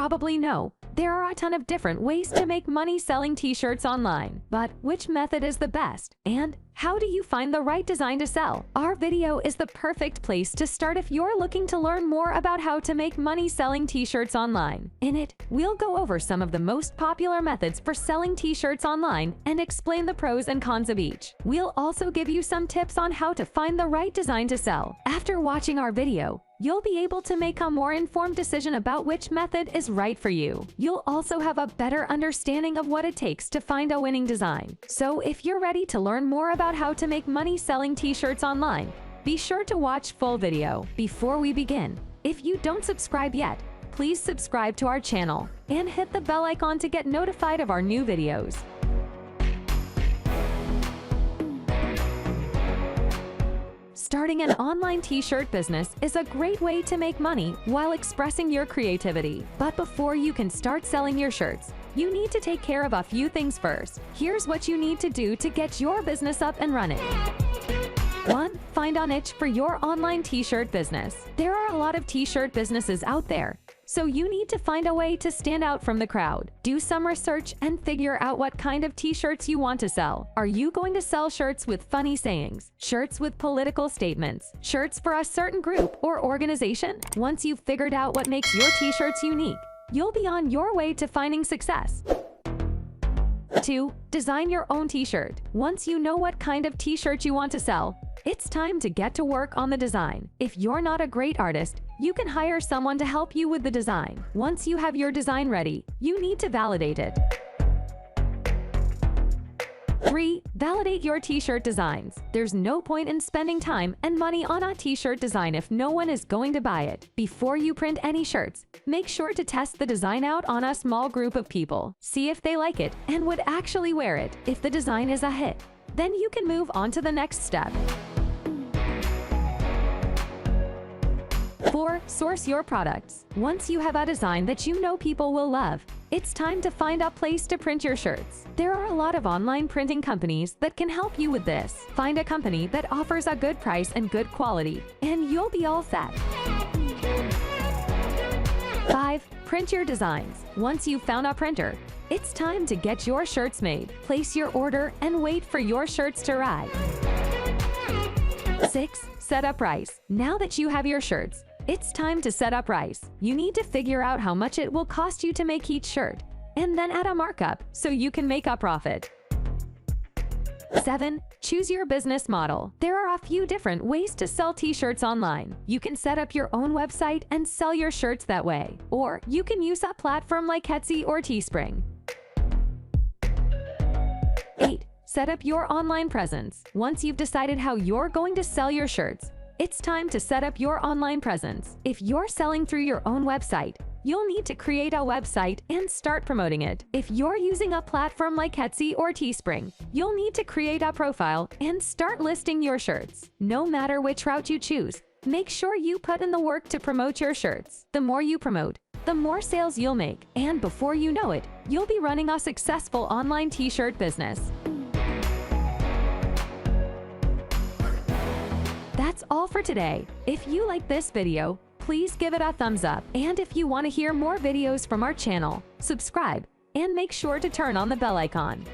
probably know, there are a ton of different ways to make money selling t-shirts online. But which method is the best? And how do you find the right design to sell? Our video is the perfect place to start if you're looking to learn more about how to make money selling t-shirts online. In it, we'll go over some of the most popular methods for selling t-shirts online and explain the pros and cons of each. We'll also give you some tips on how to find the right design to sell. After watching our video, you'll be able to make a more informed decision about which method is right for you. You'll also have a better understanding of what it takes to find a winning design. So if you're ready to learn more about how to make money selling t-shirts online, be sure to watch full video. Before we begin, if you don't subscribe yet, please subscribe to our channel and hit the bell icon to get notified of our new videos. Starting an online t-shirt business is a great way to make money while expressing your creativity. But before you can start selling your shirts, you need to take care of a few things first. Here's what you need to do to get your business up and running. 1. Find a niche for your online t-shirt business. There are a lot of t-shirt businesses out there, so you need to find a way to stand out from the crowd. Do some research and figure out what kind of t-shirts you want to sell. Are you going to sell shirts with funny sayings, shirts with political statements, shirts for a certain group or organization? Once you've figured out what makes your t-shirts unique, you'll be on your way to finding success. 2. Design your own t-shirt. Once you know what kind of t-shirt you want to sell, it's time to get to work on the design. If you're not a great artist, you can hire someone to help you with the design. Once you have your design ready, you need to validate it. 3. Validate your t-shirt designs. There's no point in spending time and money on a t-shirt design if no one is going to buy it. Before you print any shirts, make sure to test the design out on a small group of people. See if they like it and would actually wear it. If the design is a hit, then you can move on to the next step. 4. Source your products. Once you have a design that you know people will love, it's time to find a place to print your shirts. There are a lot of online printing companies that can help you with this. Find a company that offers a good price and good quality, and you'll be all set. 5. Print your designs. Once you've found a printer, it's time to get your shirts made. Place your order and wait for your shirts to arrive. 6. Set a price. Now that you have your shirts, it's time to set a price. You need to figure out how much it will cost you to make each shirt, and then add a markup so you can make a profit. 7. Choose your business model. There are a few different ways to sell t-shirts online. You can set up your own website and sell your shirts that way, or you can use a platform like Etsy or Teespring. 8. Set up your online presence. Once you've decided how you're going to sell your shirts, it's time to set up your online presence. If you're selling through your own website, you'll need to create a website and start promoting it. If you're using a platform like Etsy or Teespring, you'll need to create a profile and start listing your shirts. No matter which route you choose, make sure you put in the work to promote your shirts. The more you promote, the more sales you'll make, and before you know it, you'll be running a successful online t-shirt business. That's all for today. If you like this video, please give it a thumbs up. And if you want to hear more videos from our channel, subscribe and make sure to turn on the bell icon.